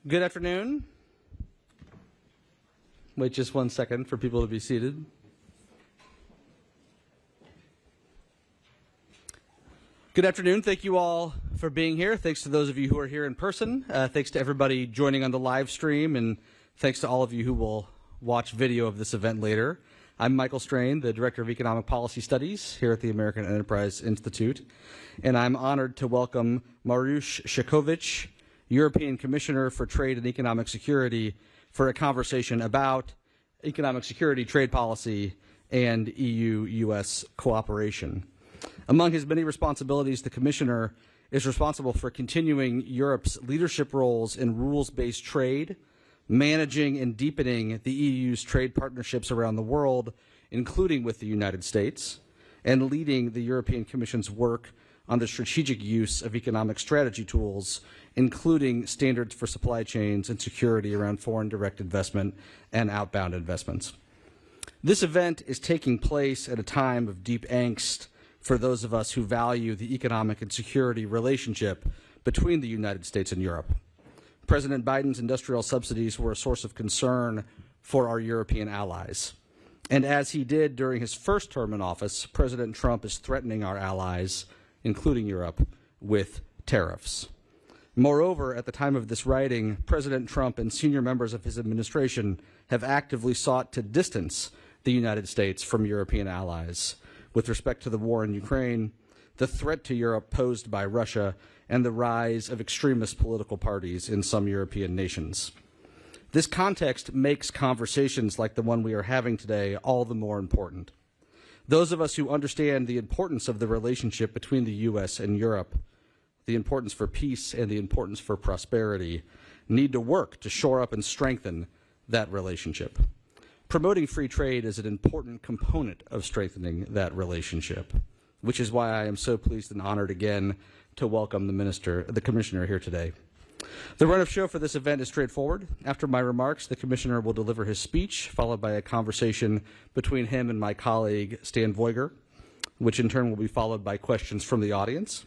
Good afternoon. Wait just 1 second for people to be seated. Good afternoon. Thank you all for being here. Thanks to those of you who are here in person. Thanks to everybody joining on the live stream, and thanks to all of you who will watch video of this event later. I'm Michael Strain, the Director of Economic Policy Studies here at the American Enterprise Institute, and I'm honored to welcome Maros Sefcovic, European Commissioner for Trade and Economic Security, for a conversation about economic security, trade policy, and EU-US cooperation. Among his many responsibilities, the Commissioner is responsible for continuing Europe's leadership roles in rules-based trade, managing and deepening the EU's trade partnerships around the world, including with the United States, and leading the European Commission's work on the strategic use of economic strategy tools, including standards for supply chains and security around foreign direct investment and outbound investments. This event is taking place at a time of deep angst for those of us who value the economic and security relationship between the United States and Europe. President Biden's industrial subsidies were a source of concern for our European allies. And as he did during his first term in office, President Trump is threatening our allies, including Europe, with tariffs. Moreover, at the time of this writing, President Trump and senior members of his administration have actively sought to distance the United States from European allies with respect to the war in Ukraine, the threat to Europe posed by Russia, and the rise of extremist political parties in some European nations. This context makes conversations like the one we are having today all the more important. Those of us who understand the importance of the relationship between the U.S. and Europe, the importance for peace and the importance for prosperity, need to work to shore up and strengthen that relationship. Promoting free trade is an important component of strengthening that relationship, which is why I am so pleased and honored again to welcome the Commissioner here today. The run of show for this event is straightforward. After my remarks, the Commissioner will deliver his speech, followed by a conversation between him and my colleague, Stan Voiger, which in turn will be followed by questions from the audience.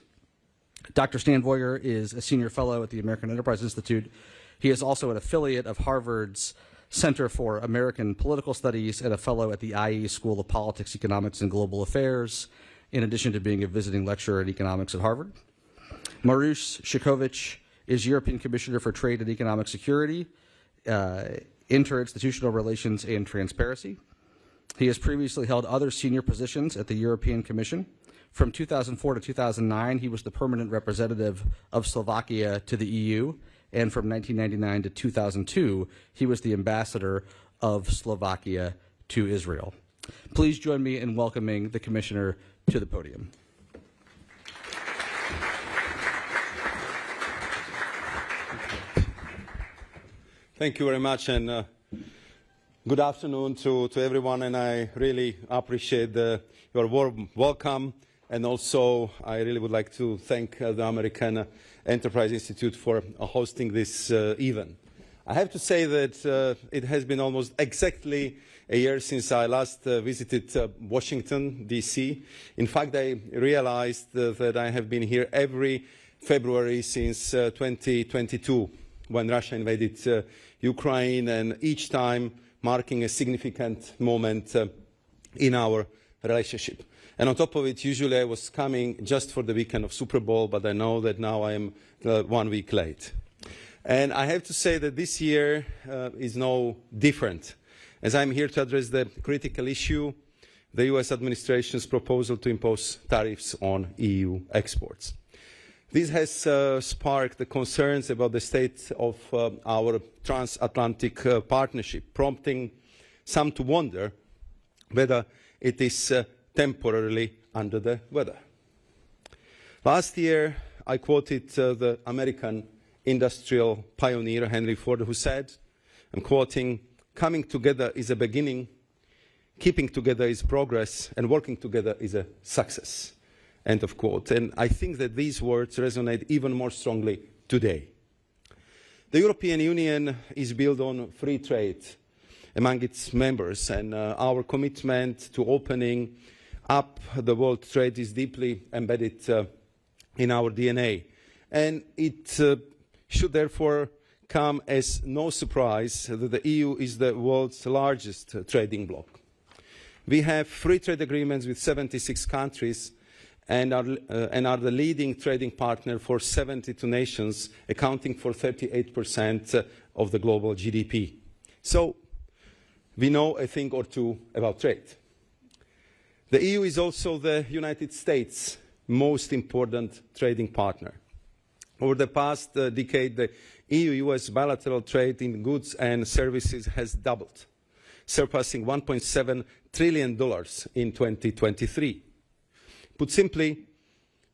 Dr. Stan Voiger is a senior fellow at the American Enterprise Institute. He is also an affiliate of Harvard's Center for American Political Studies and a fellow at the IE School of Politics, Economics, and Global Affairs, in addition to being a visiting lecturer in economics at Harvard. Maros Sefcovic is European Commissioner for Trade and Economic Security, Interinstitutional Relations, and Transparency. He has previously held other senior positions at the European Commission. From 2004 to 2009, he was the permanent representative of Slovakia to the EU, and from 1999 to 2002, he was the ambassador of Slovakia to Israel. Please join me in welcoming the Commissioner to the podium. Thank you very much, and good afternoon to everyone, and I really appreciate your warm welcome, and also I really would like to thank the American Enterprise Institute for hosting this event. I have to say that it has been almost exactly a year since I last visited Washington, D.C. In fact, I realized that I have been here every February since 2022, when Russia invaded Ukraine, and each time marking a significant moment in our relationship. And on top of it, usually I was coming just for the weekend of Super Bowl, but I know that now I am 1 week late. And I have to say that this year is no different, as I'm here to address the critical issue, the US administration's proposal to impose tariffs on EU exports. This has sparked the concerns about the state of our transatlantic partnership, prompting some to wonder whether it is temporarily under the weather. Last year, I quoted the American industrial pioneer Henry Ford, who said, I'm quoting, "Coming together is a beginning, keeping together is progress, and working together is a success." End of quote. And I think that these words resonate even more strongly today. The European Union is built on free trade among its members, and our commitment to opening up the world trade is deeply embedded in our DNA. And it should therefore come as no surprise that the EU is the world's largest trading bloc. We have free trade agreements with 76 countries and are the leading trading partner for 72 nations, accounting for 38% of the global GDP. So we know a thing or two about trade. The EU is also the United States' most important trading partner. Over the past decade, the EU-US bilateral trade in goods and services has doubled, surpassing $1.7 trillion in 2023. Put simply,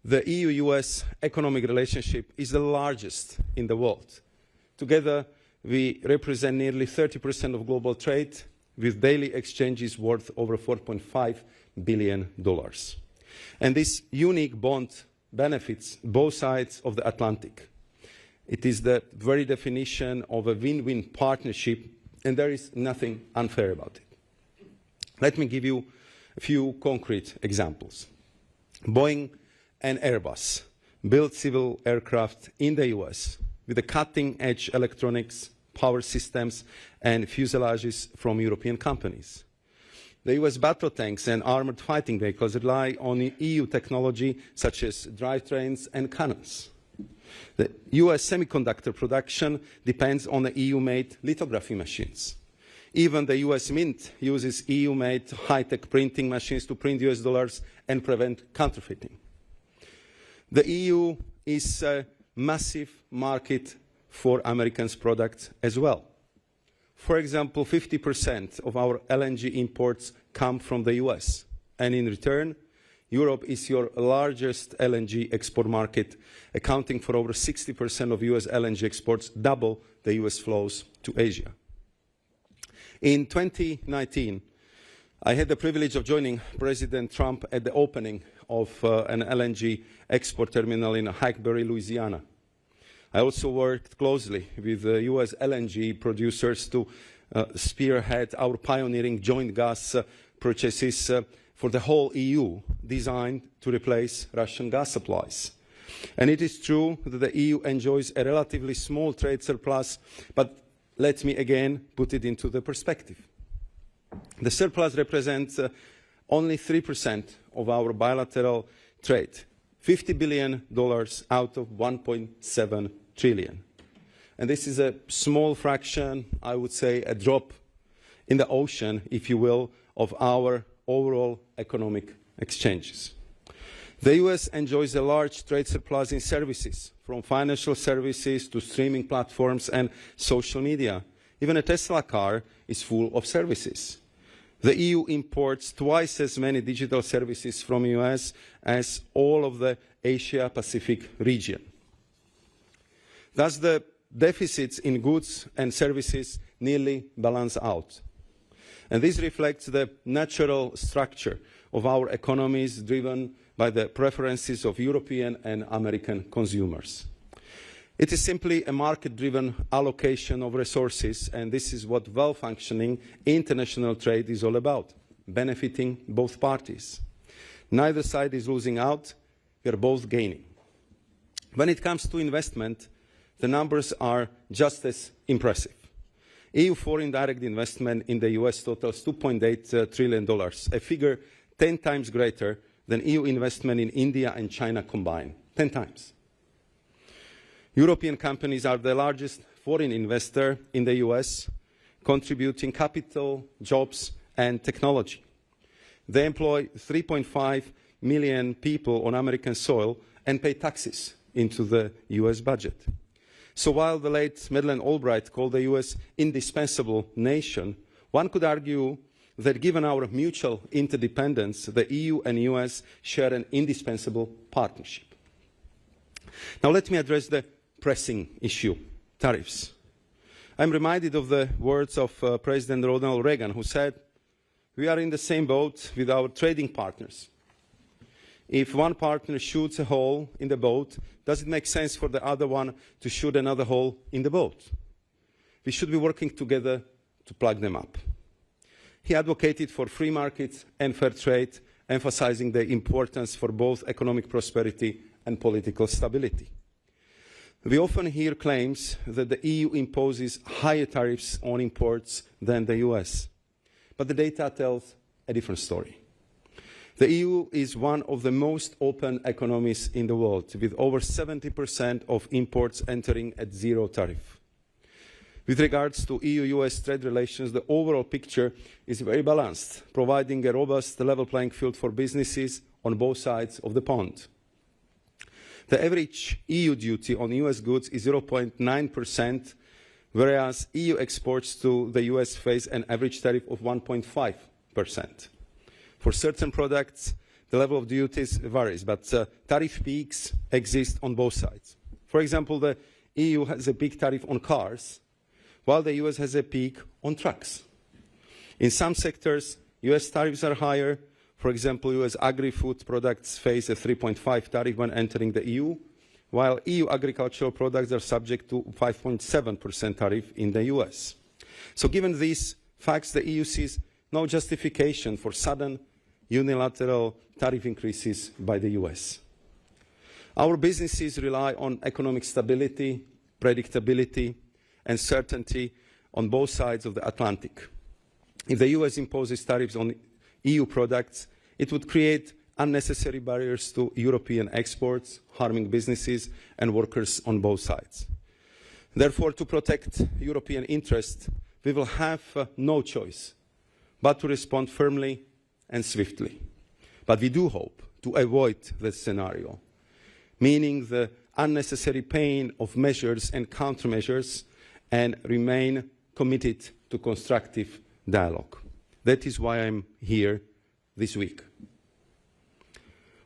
the EU-US economic relationship is the largest in the world. Together, we represent nearly 30% of global trade, with daily exchanges worth over $4.5 billion. And this unique bond benefits both sides of the Atlantic. It is the very definition of a win-win partnership, and there is nothing unfair about it. Let me give you a few concrete examples. Boeing and Airbus build civil aircraft in the US with the cutting-edge electronics, power systems, and fuselages from European companies. The US battle tanks and armored fighting vehicles rely on EU technology such as drivetrains and cannons. The US semiconductor production depends on the EU-made lithography machines. Even the US Mint uses EU-made high-tech printing machines to print US dollars and prevent counterfeiting. The EU is a massive market for Americans' products as well. For example, 50% of our LNG imports come from the US, and in return, Europe is your largest LNG export market, accounting for over 60% of US LNG exports, double the US flows to Asia. In 2019, I had the privilege of joining President Trump at the opening of an LNG export terminal in Hackberry, Louisiana. I also worked closely with US LNG producers to spearhead our pioneering joint gas purchases for the whole EU, designed to replace Russian gas supplies. And it is true that the EU enjoys a relatively small trade surplus, but let me again put it into the perspective. The surplus represents only 3% of our bilateral trade, $50 billion out of $1.7 trillion. And this is a small fraction, I would say a drop in the ocean, if you will, of our overall economic exchanges. The US enjoys a large trade surplus in services, from financial services to streaming platforms and social media. Even a Tesla car is full of services. The EU imports twice as many digital services from the US as all of the Asia-Pacific region. Thus, the deficits in goods and services nearly balance out. And this reflects the natural structure of our economies, driven by the preferences of European and American consumers. It is simply a market-driven allocation of resources, and this is what well-functioning international trade is all about, benefiting both parties. Neither side is losing out, we are both gaining. When it comes to investment, the numbers are just as impressive. EU foreign direct investment in the US totals $2.8 trillion, a figure 10 times greater than EU investment in India and China combined, 10 times. European companies are the largest foreign investor in the US, contributing capital, jobs, and technology. They employ 3.5 million people on American soil and pay taxes into the US budget. So while the late Madeleine Albright called the US indispensable nation, one could argue that given our mutual interdependence, the EU and US share an indispensable partnership. Now let me address the pressing issue, tariffs. I'm reminded of the words of President Ronald Reagan, who said, "We are in the same boat with our trading partners. If one partner shoots a hole in the boat, does it make sense for the other one to shoot another hole in the boat? We should be working together to plug them up." He advocated for free markets and fair trade, emphasizing the importance for both economic prosperity and political stability. We often hear claims that the EU imposes higher tariffs on imports than the US. But the data tells a different story. The EU is one of the most open economies in the world, with over 70% of imports entering at zero tariff. With regards to EU-US trade relations, the overall picture is very balanced, providing a robust level playing field for businesses on both sides of the pond. The average EU duty on US goods is 0.9%, whereas EU exports to the US face an average tariff of 1.5%. For certain products, the level of duties varies, but tariff peaks exist on both sides. For example, the EU has a big tariff on cars, while the US has a peak on trucks. In some sectors, US tariffs are higher. For example, US agri-food products face a 3.5 tariff when entering the EU, while EU agricultural products are subject to 5.7% tariff in the US. So given these facts, the EU sees no justification for sudden unilateral tariff increases by the US. Our businesses rely on economic stability, predictability, and certainty on both sides of the Atlantic. If the US imposes tariffs on EU products, it would create unnecessary barriers to European exports, harming businesses and workers on both sides. Therefore, to protect European interests, we will have no choice but to respond firmly and swiftly. But we do hope to avoid this scenario, meaning the unnecessary pain of measures and countermeasures, and remain committed to constructive dialogue. That is why I'm here this week.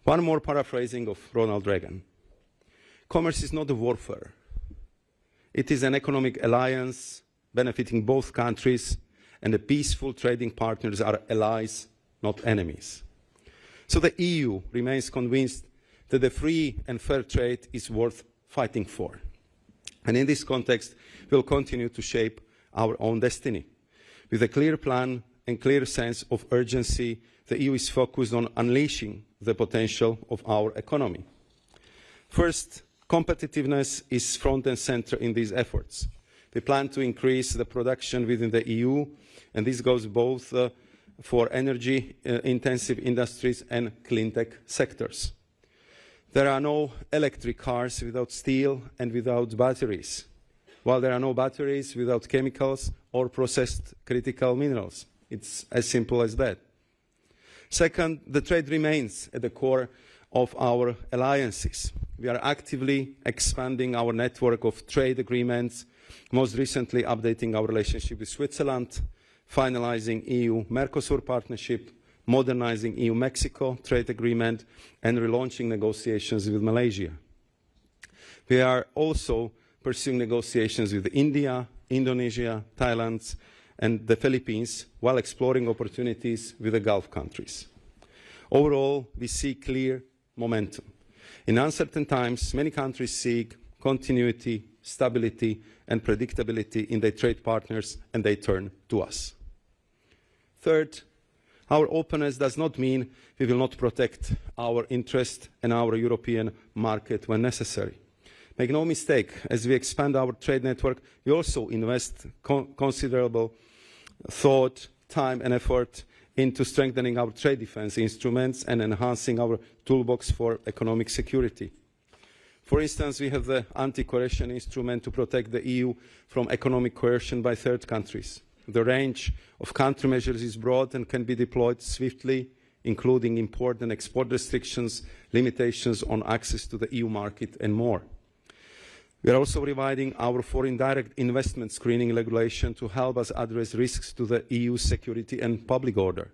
One more paraphrasing of Ronald Reagan. Commerce is not a warfare. It is an economic alliance benefiting both countries, and the peaceful trading partners are allies, not enemies. So the EU remains convinced that the free and fair trade is worth fighting for. And in this context, we'll continue to shape our own destiny. With a clear plan and clear sense of urgency, the EU is focused on unleashing the potential of our economy. First, competitiveness is front and center in these efforts. We plan to increase the production within the EU, and this goes both for energy-intensive industries and clean tech sectors. There are no electric cars without steel and without batteries, while there are no batteries without chemicals or processed critical minerals. It's as simple as that. Second, the trade remains at the core of our alliances. We are actively expanding our network of trade agreements, most recently updating our relationship with Switzerland, finalizing EU-Mercosur partnership, modernizing EU-Mexico trade agreement, and relaunching negotiations with Malaysia. We are also pursuing negotiations with India, Indonesia, Thailand, and the Philippines, while exploring opportunities with the Gulf countries. Overall, we see clear momentum. In uncertain times, many countries seek continuity, stability, and predictability in their trade partners, and they turn to us. Third, our openness does not mean we will not protect our interest and our European market when necessary. Make no mistake, as we expand our trade network, we also invest considerable thought, time and effort into strengthening our trade defense instruments and enhancing our toolbox for economic security. For instance, we have the anti-coercion instrument to protect the EU from economic coercion by third countries. The range of countermeasures is broad and can be deployed swiftly, including import and export restrictions, limitations on access to the EU market, and more. We are also revising our foreign direct investment screening regulation to help us address risks to the EU security and public order.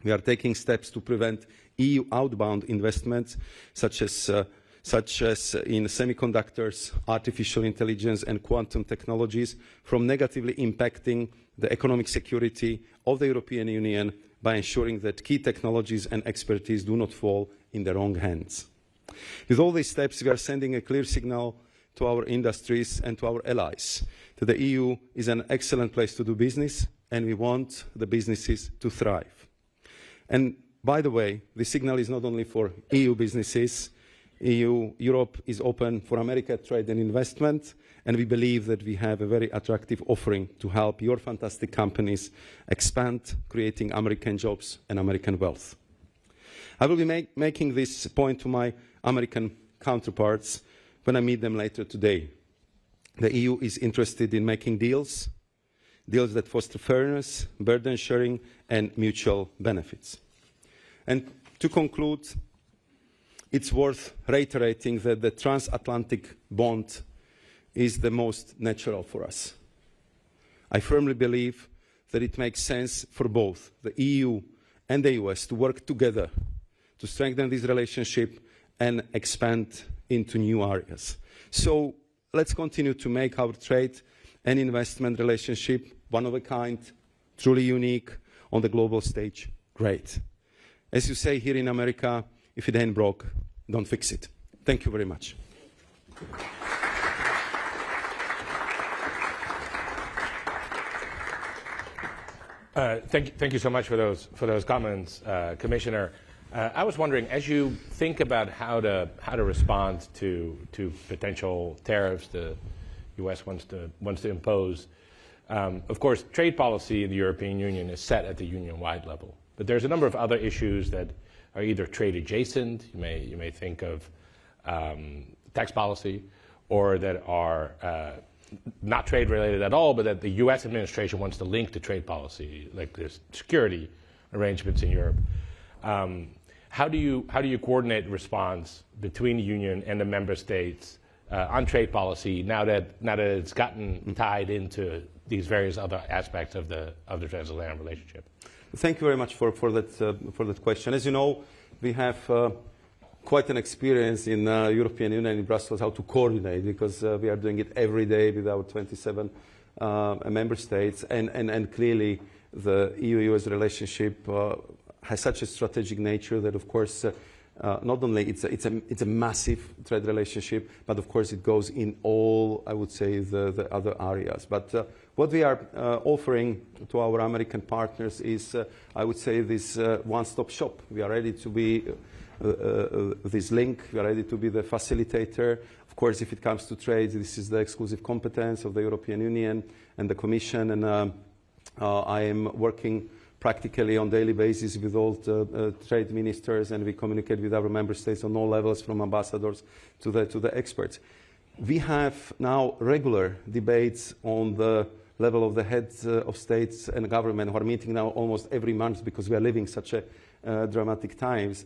We are taking steps to prevent EU outbound investments, such as in semiconductors, artificial intelligence, and quantum technologies, from negatively impacting the economic security of the European Union by ensuring that key technologies and expertise do not fall in the wrong hands. With all these steps, we are sending a clear signal to our industries and to our allies that the EU is an excellent place to do business, and we want the businesses to thrive. And by the way, the signal is not only for EU businesses, Europe is open for America trade and investment, and we believe that we have a very attractive offering to help your fantastic companies expand, creating American jobs and American wealth. I will be making this point to my American counterparts when I meet them later today. The EU is interested in making deals that foster fairness, burden sharing, and mutual benefits. And to conclude, it's worth reiterating that the transatlantic bond is the most natural for us. I firmly believe that it makes sense for both the EU and the US to work together to strengthen this relationship and expand into new areas. So let's continue to make our trade and investment relationship one of a kind, truly unique on the global stage, great. As you say here in America, if it ain't broke, don't fix it. Thank you very much. Thank you so much for those comments, Commissioner. I was wondering, as you think about how to respond to potential tariffs the U.S. wants to impose, of course, trade policy in the European Union is set at the union-wide level. But there's a number of other issues that are either trade adjacent, you may think of tax policy, or that are not trade related at all, but that the U.S. administration wants to link to trade policy, like there's security arrangements in Europe. How do you coordinate response between the Union and the member states on trade policy now that it's gotten tied into these various other aspects of the transatlantic relationship? Thank you very much for that question. As you know, we have quite an experience in European Union in Brussels how to coordinate, because we are doing it every day with our 27 member states, and clearly the EU-US relationship has such a strategic nature that, of course, not only it's a massive trade relationship, but of course it goes in all, I would say, the other areas. But what we are offering to our American partners is, I would say, this one-stop shop. We are ready to be this link. We are ready to be the facilitator. Of course, if it comes to trade, this is the exclusive competence of the European Union and the Commission. And I am working practically on a daily basis with all the trade ministers, and we communicate with our member states on all levels, from ambassadors to the experts. We have now regular debates on the level of the heads of states and government, who are meeting now almost every month, because we are living such a dramatic times.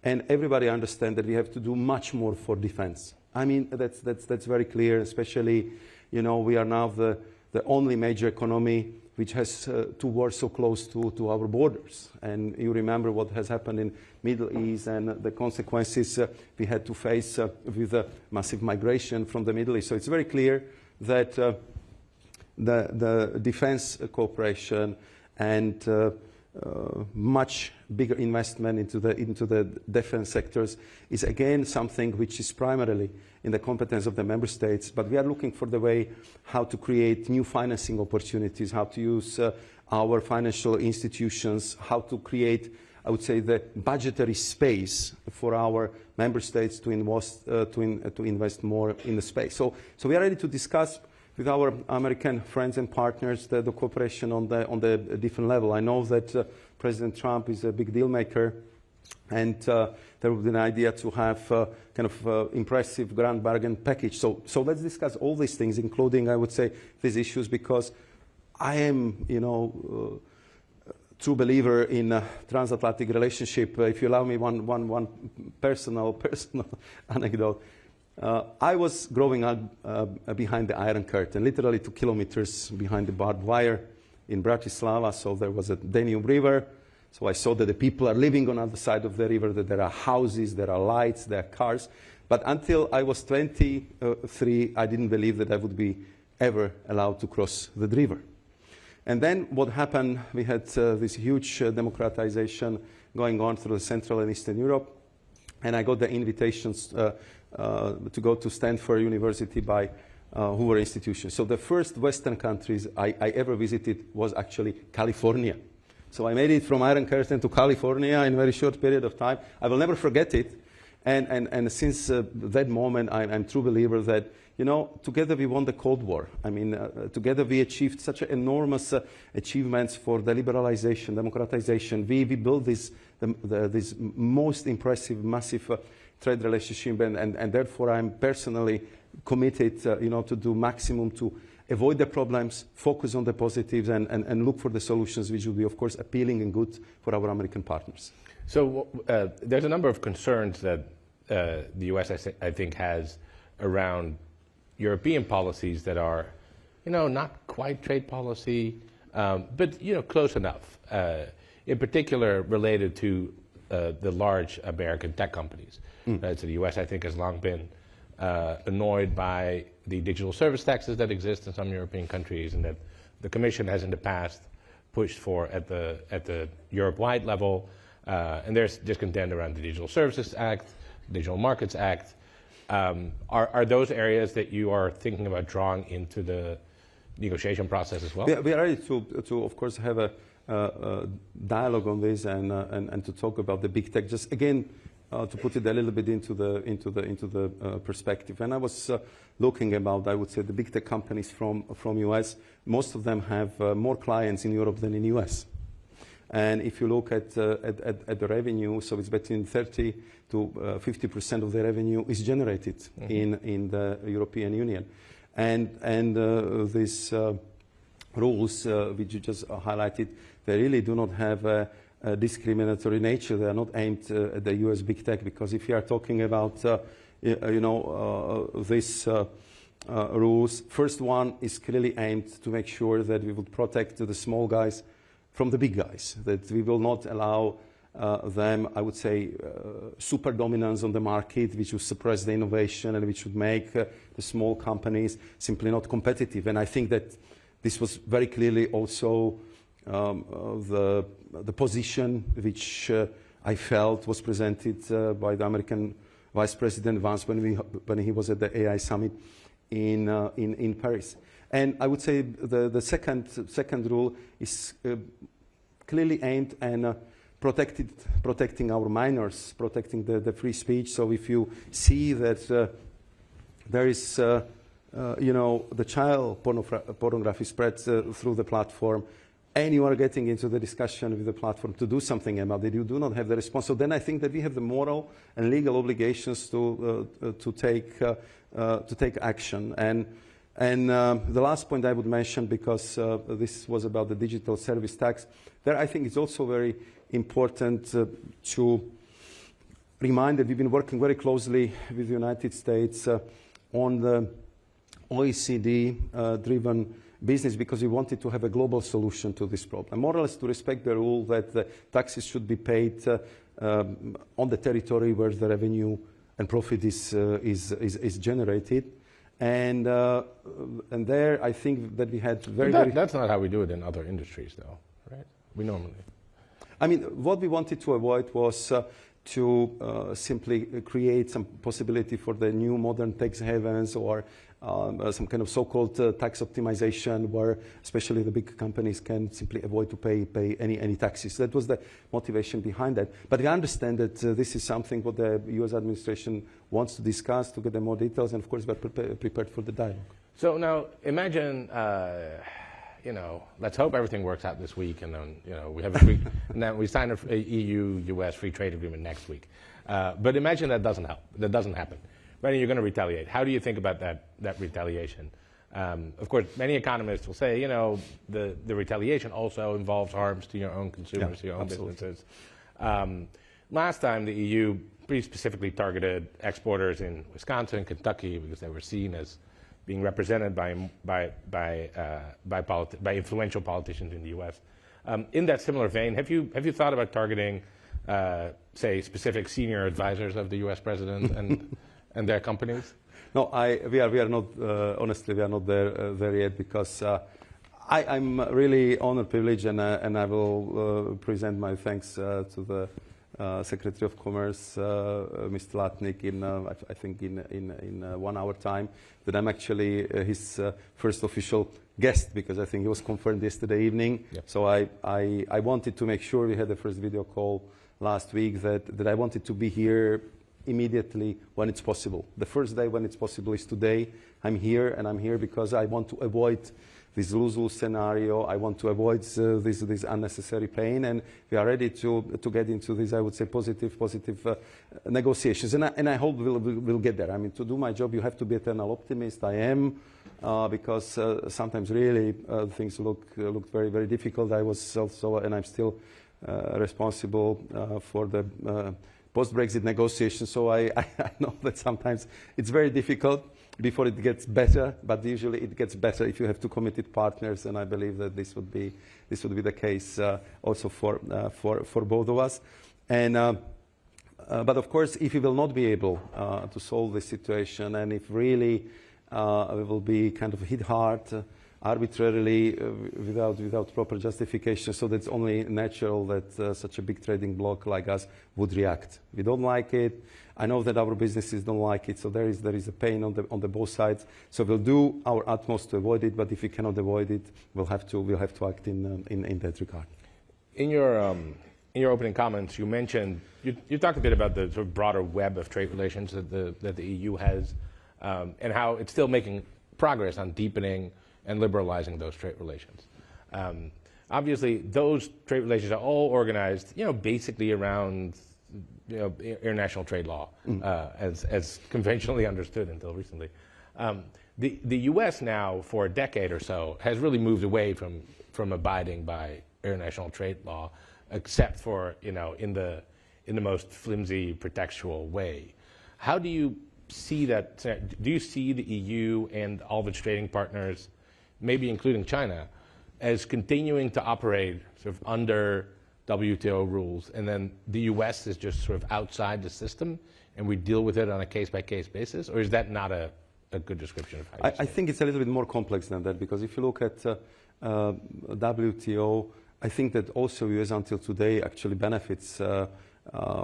And everybody understands that we have to do much more for defense. I mean, that's very clear, especially, you know, we are now the only major economy which has two wars so close to our borders. And you remember what has happened in Middle East and the consequences we had to face with the massive migration from the Middle East. So it's very clear that the defense cooperation and much bigger investment into the defense sectors is again something which is primarily in the competence of the member states, but we are looking for the way how to create new financing opportunities, how to use our financial institutions, how to create, I would say, the budgetary space for our member states to invest more in the space. So we are ready to discuss with our American friends and partners the cooperation on the different level. I know that President Trump is a big deal maker, and there would be an idea to have kind of impressive grand bargain package. So let's discuss all these things, including, I would say, these issues, because I am, you know, true believer in transatlantic relationship. If you allow me one personal anecdote. I was growing up behind the Iron Curtain, literally 2 kilometers behind the barbed wire in Bratislava. So there was a Danube River. So I saw that the people are living on the other side of the river, that there are houses, there are lights, there are cars. But until I was 23, I didn't believe that I would be ever allowed to cross the river. And then what happened, we had this huge democratization going on through Central and Eastern Europe. And I got the invitations to go to Stanford University by Hoover Institution. So the first Western countries I ever visited was actually California. So I made it from Iron Curtain to California in a very short period of time. I will never forget it. And since that moment, I'm a true believer that, you know, together we won the Cold War. I mean, together we achieved such enormous achievements for the liberalization, democratization. We built this most impressive, massive trade relationship, and therefore I'm personally committed, you know, to do maximum to avoid the problems, focus on the positives, and look for the solutions which will be, of course, appealing and good for our American partners. So there's a number of concerns that the U.S. I think has around European policies that are, you know, not quite trade policy, but, you know, close enough. In particular, related to the large American tech companies. So the U.S. I think has long been annoyed by the digital service taxes that exist in some European countries, and that the Commission has in the past pushed for at the Europe-wide level. And there's discontent around the Digital Services Act, Digital Markets Act. Are those areas that you are thinking about drawing into the negotiation process as well? We are ready to of course, have a dialogue on this and to talk about the big tech. Just again, to put it a little bit into the perspective. And I was looking about, I would say, the big tech companies from US. Most of them have more clients in Europe than in US. And if you look at the revenue, so it's between 30 to 50% of the revenue is generated in the European Union. And these rules, which you just highlighted, they really do not have a discriminatory nature. They are not aimed at the US big tech, because if you are talking about, you know, these rules, first one is clearly aimed to make sure that we would protect the small guys from the big guys, that we will not allow them, I would say, super dominance on the market, which would suppress the innovation and which would make the small companies simply not competitive. And I think that this was very clearly also the position which I felt was presented by the American Vice President Vance when he was at the AI Summit in Paris. And I would say the second rule is clearly aimed at protecting our minors, protecting the free speech. So if you see that there is, you know, the child pornography spreads through the platform, and you are getting into the discussion with the platform to do something about it, you do not have the response. So then I think that we have the moral and legal obligations to take action. And the last point I would mention, because this was about the digital service tax, there I think it's also very important to remind that we've been working very closely with the United States on the OECD-driven business, because we wanted to have a global solution to this problem. More or less to respect the rule that the taxes should be paid on the territory where the revenue and profit is generated. And there, I think that we had That's not how we do it in other industries, though, right? We normally. I mean, what we wanted to avoid was to simply create some possibility for the new modern tax havens or some kind of so-called tax optimization, where especially the big companies can simply avoid to pay any taxes. That was the motivation behind that. But we understand that this is something what the U.S. administration wants to discuss, to get the more details, and of course we're prepared for the dialogue. So now imagine, you know, let's hope everything works out this week, and then, you know, we have a free, and then we sign a EU-US free trade agreement next week. But imagine that doesn't happen. Right, you're going to retaliate. How do you think about that retaliation? Of course, many economists will say, you know, the retaliation also involves harms to your own consumers, to your own businesses. Last time, the EU pretty specifically targeted exporters in Wisconsin and Kentucky because they were seen as being represented by influential politicians in the U.S. In that similar vein, have you thought about targeting, say, specific senior advisors of the U.S. president and their companies? No, we are not. Honestly, we are not there yet, because I'm really honored, privileged, and I will present my thanks to the Secretary of Commerce, Mr. Latnik, I think in 1 hour time, that I'm actually his first official guest, because I think he was confirmed yesterday evening. Yep. So I wanted to make sure, we had the first video call last week, that I wanted to be here immediately when it's possible. The first day when it's possible is today. I'm here, and I'm here because I want to avoid this lose-lose scenario. I want to avoid this unnecessary pain, and we are ready to get into this, I would say, positive negotiations. And I hope we'll get there. I mean, to do my job, you have to be eternal optimist. I am, because sometimes really things look very, very difficult. I was also, and I'm still responsible for the post-Brexit negotiations, so I know that sometimes it's very difficult before it gets better, but usually it gets better if you have two committed partners, and I believe that this would be the case also for both of us. And but of course, if we will not be able to solve this situation, and if really we will be kind of hit hard arbitrarily without proper justification, so that's only natural that such a big trading bloc like us would react. We don't like it. I know that our businesses don't like it, so there is a pain on the both sides. So we'll do our utmost to avoid it, but if we cannot avoid it, we'll have to act in that regard. In your opening comments, you mentioned you talked a bit about the sort of broader web of trade relations that the EU has, and how it's still making progress on deepening and liberalizing those trade relations. Obviously, those trade relations are all organized, basically around international trade law, as conventionally understood until recently. The U.S. now, for a decade or so, has really moved away from abiding by international trade law, except for in the most flimsy pretextual way. How do you see that? Do you see the EU and all of its trading partners, maybe including China, as continuing to operate sort of under WTO rules, and then the U.S. is just sort of outside the system, and we deal with it on a case-by-case basis? Or is that not a good description of how you see I think it's a little bit more complex than that, because if you look at WTO, I think that also U.S. until today actually benefits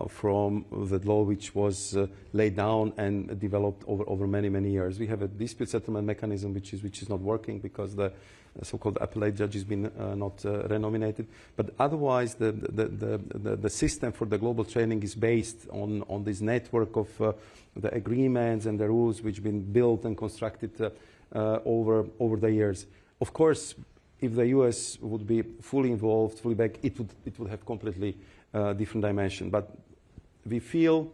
from the law which was laid down and developed over many years. We have a dispute settlement mechanism which is not working because the so-called appellate judge has been not renominated. But otherwise, the system for the global trading is based on this network of the agreements and the rules which have been built and constructed over the years. Of course, if the U.S. would be fully involved, fully back, it would have completely different dimension. But we feel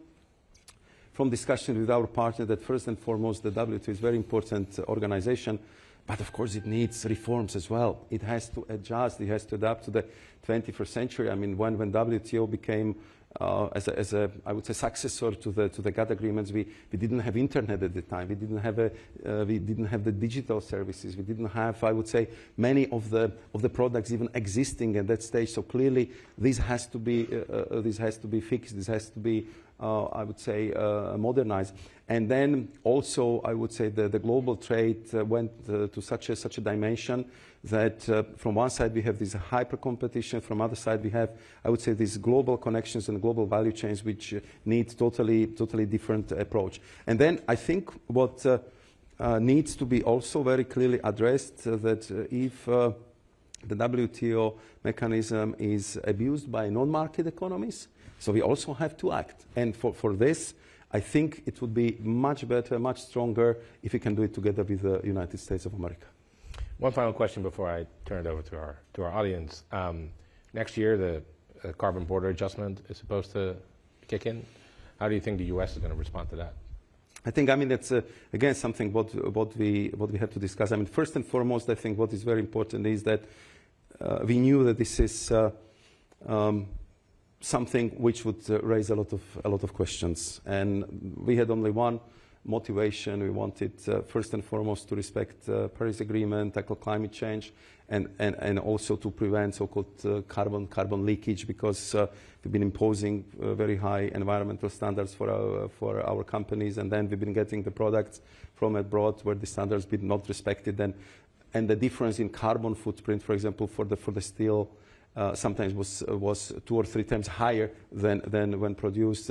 from discussion with our partner that first and foremost the WTO is a very important organization, but of course it needs reforms as well. It has to adjust, it has to adapt to the 21st century. I mean, when WTO became as a I would say successor to the GATT agreements, we didn't have internet at the time. We didn't have the digital services. We didn't have, I would say, many of the products even existing at that stage. So clearly, this has to be fixed. This has to be I would say modernized. And then also I would say the global trade went to such a dimension that from one side we have this hyper competition, from other side we have, I would say, these global connections and global value chains which need totally different approach. And then I think what needs to be also very clearly addressed that if the WTO mechanism is abused by non-market economies, so we also have to act. And for this, I think it would be much better, much stronger if we can do it together with the United States of America. One final question before I turn it over to our audience. Next year, the carbon border adjustment is supposed to kick in. How do you think the U.S. is going to respond to that? I think, I mean, that's again something what we have to discuss. I mean, first and foremost, I think what is very important is that we knew that this is something which would raise a lot of questions, and we had only one motivation. We wanted first and foremost to respect Paris Agreement, tackle climate change, and also to prevent so-called carbon leakage, because we've been imposing very high environmental standards for our companies, and then we've been getting the products from abroad where the standards been not respected, and the difference in carbon footprint, for example, for the steel, sometimes was 2 or 3 times higher than when produced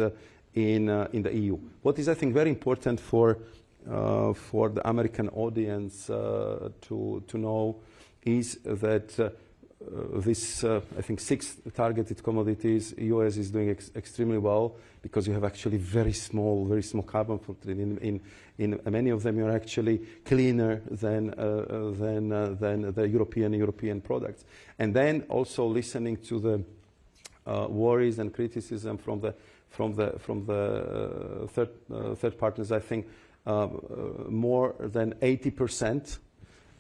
in the EU. What is, I think, very important for the American audience to know is that this, I think, 6 targeted commodities, US is doing extremely well because you have actually very small carbon footprint. In many of them, you're actually cleaner than the European products. And then also listening to the worries and criticism from the third partners, I think more than 80%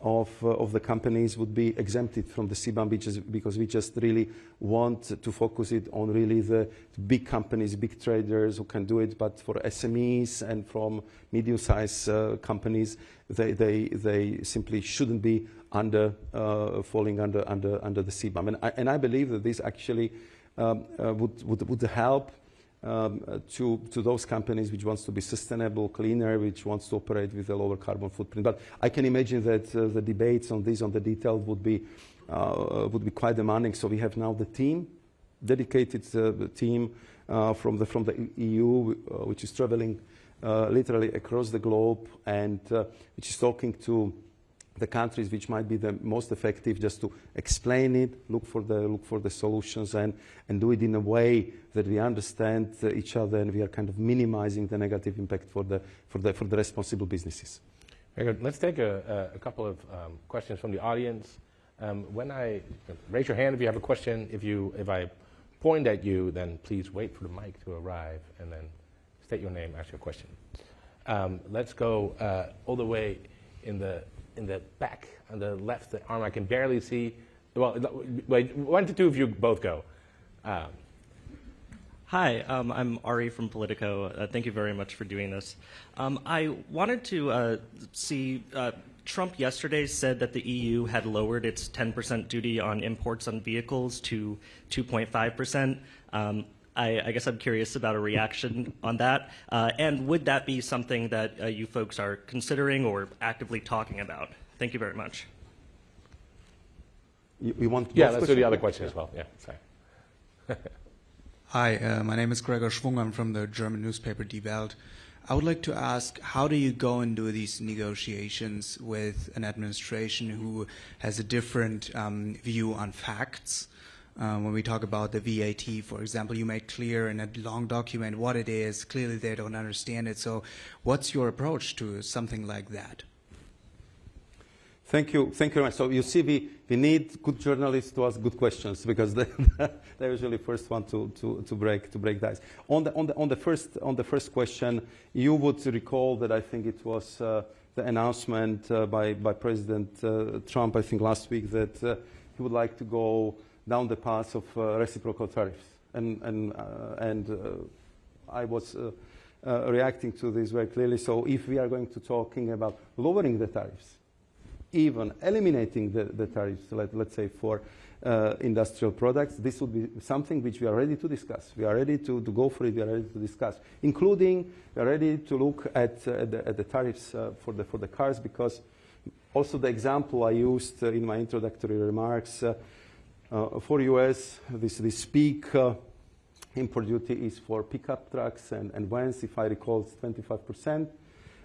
of the companies would be exempted from the CBAM because we just really want to focus it on really the big companies, big traders who can do it. But for SMEs and from medium-sized companies, they simply shouldn't be falling under the CBAM. And I believe that this actually would help to those companies which wants to be sustainable, cleaner, which wants to operate with a lower carbon footprint. But I can imagine that the debates on this, on the detail, would be quite demanding. So we have now the team, dedicated team from the EU, which is traveling literally across the globe and which is talking to the countries which might be the most effective, just to explain it, look for the solutions, and do it in a way that we understand each other and we are kind of minimizing the negative impact for the responsible businesses. Very good. Let's take a couple of questions from the audience. Raise your hand if you have a question. If I point at you, then please wait for the mic to arrive and then state your name, ask your question. Let's go all the way in the back, on the left arm. I can barely see. Well, wait, 1 to 2 of you both go. Hi, I'm Ari from Politico. Thank you very much for doing this. I wanted to see, Trump yesterday said that the EU had lowered its 10% duty on imports on vehicles to 2.5%. I guess I'm curious about a reaction on that. And would that be something that you folks are considering or actively talking about? Thank you very much. You want? Yeah, let's do the other question as well. Yeah, sorry. Hi, my name is Gregor Schwung. I'm from the German newspaper Die Welt. I would like to ask, how do you go and do these negotiations with an administration who has a different view on facts? When we talk about the VAT, for example, you made clear in a long document what it is. Clearly, they don't understand it. So what's your approach to something like that? Thank you very much. So you see, we need good journalists to ask good questions because they're usually first one to break the ice. On the first question, you would recall that I think it was the announcement by President Trump, I think last week, that he would like to go down the path of reciprocal tariffs, and I was reacting to this very clearly. So if we are going to talking about lowering the tariffs, even eliminating the tariffs, let's say for industrial products, this would be something which we are ready to discuss. We are ready to go for it. We are ready to discuss, including we are ready to look at the tariffs for the cars, because also the example I used in my introductory remarks. For US, this peak import duty is for pickup trucks and vans, if I recall, it's 25%,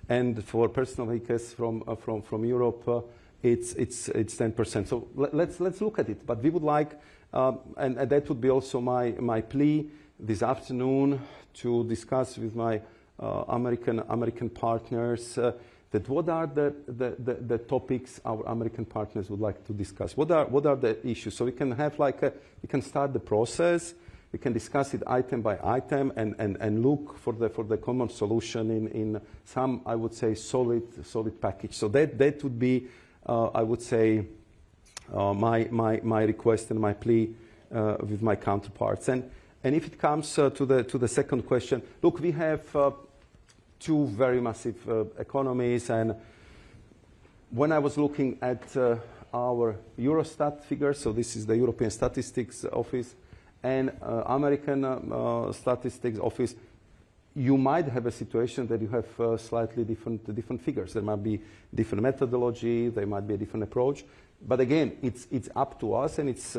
and for personal vehicles from Europe, it's 10%. So let's look at it. But we would like, and that would be also my plea this afternoon, to discuss with my American partners. That what are the topics our American partners would like to discuss? What are the issues? So we can have we can start the process. We can discuss it item by item and look for the common solution in some, I would say, solid package. So that would be, I would say, my request and my plea with my counterparts. And if it comes to the second question, look, we have two very massive economies, and when I was looking at our Eurostat figures, so this is the European Statistics Office, and American Statistics Office, you might have a situation that you have slightly different figures. There might be different methodology, there might be a different approach, but again, it's up to us, and it's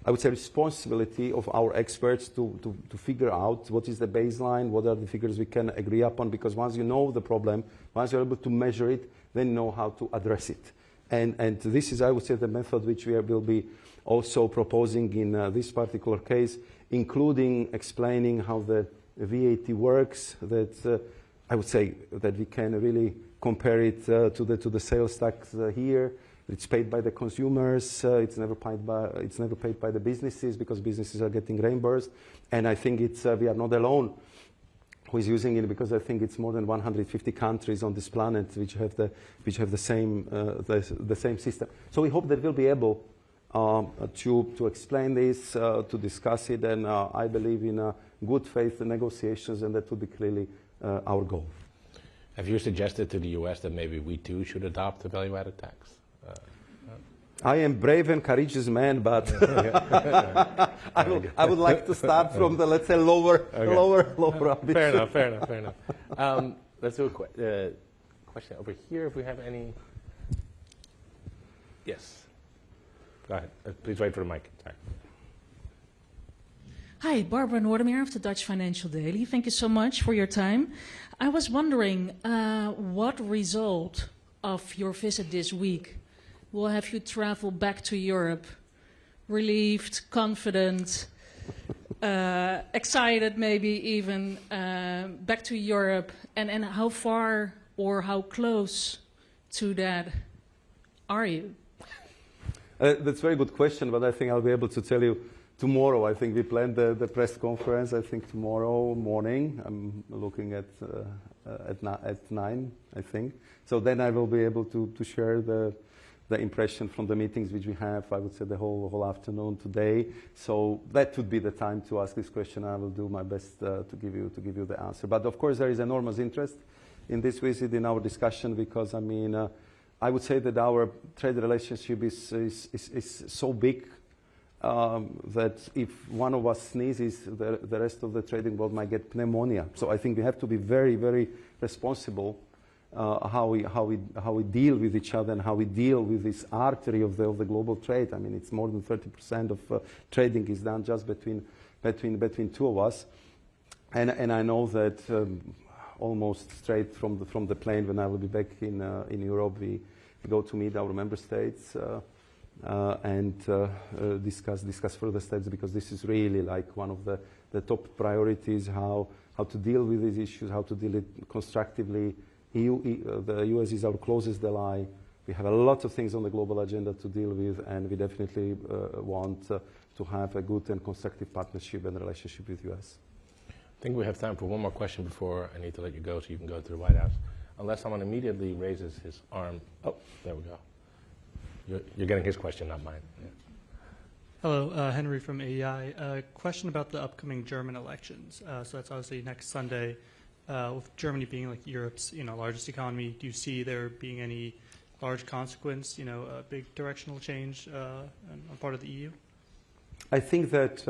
I would say responsibility of our experts to figure out what is the baseline, what are the figures we can agree upon, because once you know the problem, once you're able to measure it, then you know how to address it. And this is, I would say, the method which we will be also proposing in this particular case, including explaining how the VAT works, that I would say that we can really compare it to the sales tax here. It's paid by the consumers. It's never paid by the businesses, because businesses are getting reimbursed. And I think we are not alone who is using it, because I think it's more than 150 countries on this planet which have the same system. So we hope that we'll be able to explain this, to discuss it, and I believe in good faith negotiations, and that would be clearly our goal. Have you suggested to the U.S. that maybe we too should adopt the value-added tax? I am brave and courageous man, but I would like to start from the, let's say, lower ambition. Fair enough. Let's do a question over here, if we have any. Yes. Go ahead. Please wait for the mic. Sorry. Hi, Barbara Noordermeer of the Dutch Financial Daily. Thank you so much for your time. I was wondering what result of your visit this week will have you travel back to Europe, relieved, confident, excited maybe even, back to Europe, and how far or how close to that are you? That's a very good question, but I think I'll be able to tell you tomorrow. I think we planned the press conference, I think tomorrow morning. I'm looking at 9, I think. So then I will be able to share the impression from the meetings which we have, I would say, the whole afternoon today. So that would be the time to ask this question. I will do my best to give you the answer. But of course, there is enormous interest in this visit, in our discussion, because I mean, I would say that our trade relationship is so big that if one of us sneezes, the rest of the trading world might get pneumonia. So I think we have to be very, very responsible how we deal with each other and how we deal with this artery of the global trade. I mean, it's more than 30% of trading is done just between two of us, and I know that almost straight from the plane when I will be back in Europe, we go to meet our member states and discuss further steps, because this is really like one of the top priorities, how to deal with these issues, how to deal it constructively. The US is our closest ally. We have a lot of things on the global agenda to deal with, and we definitely want to have a good and constructive partnership and relationship with US. I think we have time for one more question before I need to let you go, so you can go to the White House. Unless someone immediately raises his arm. Oh, there we go. You're getting his question, not mine. Yeah. Hello, Henry from AEI. A question about the upcoming German elections. So that's obviously next Sunday. With Germany being like Europe's largest economy, do you see there being any large consequence, a big directional change on part of the EU? I think that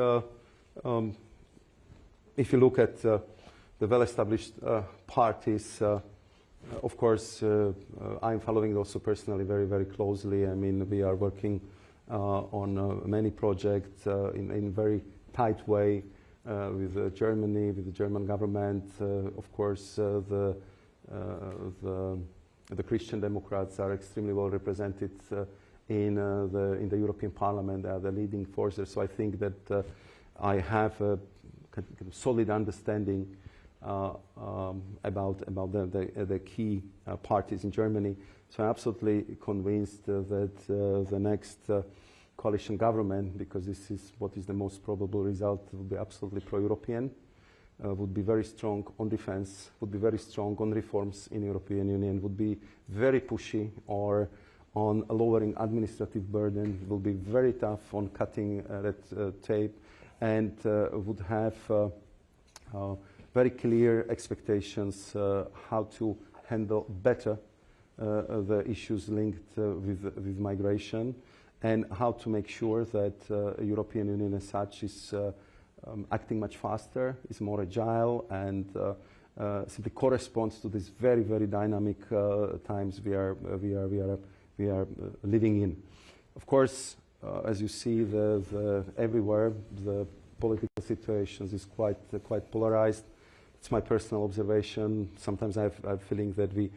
if you look at the well-established parties, of course, I'm following also personally very, very closely. I mean, we are working on many projects in a very tight way with Germany, with the German government. Of course, the Christian Democrats are extremely well represented in the European Parliament. They are the leading forces. So I think that I have a solid understanding about the key parties in Germany. So I'm absolutely convinced that the next coalition government, because this is what is the most probable result, will be absolutely pro-European, would be very strong on defense, would be very strong on reforms in European Union, would be very pushy or on lowering administrative burden, will be very tough on cutting red tape, and would have very clear expectations how to handle better the issues linked with migration, and how to make sure that European Union as such is acting much faster, is more agile, and simply corresponds to these very, very dynamic times we are living in. Of course, as you see, everywhere the political situations is quite polarized. It's my personal observation. Sometimes I have a feeling that we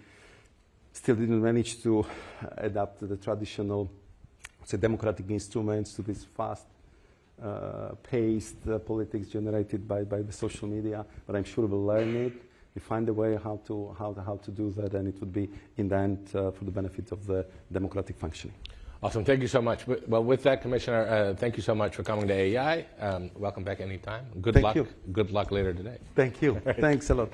still didn't manage to adapt the traditional, say, democratic instruments to this fast-paced politics generated by the social media. But I'm sure we'll learn it. We find a way how to do that, and it would be in the end for the benefit of the democratic functioning. Awesome. Thank you so much. Well, with that, Commissioner, thank you so much for coming to AEI. Welcome back anytime. Good luck. You. Good luck later today. Thank you. Thanks a lot.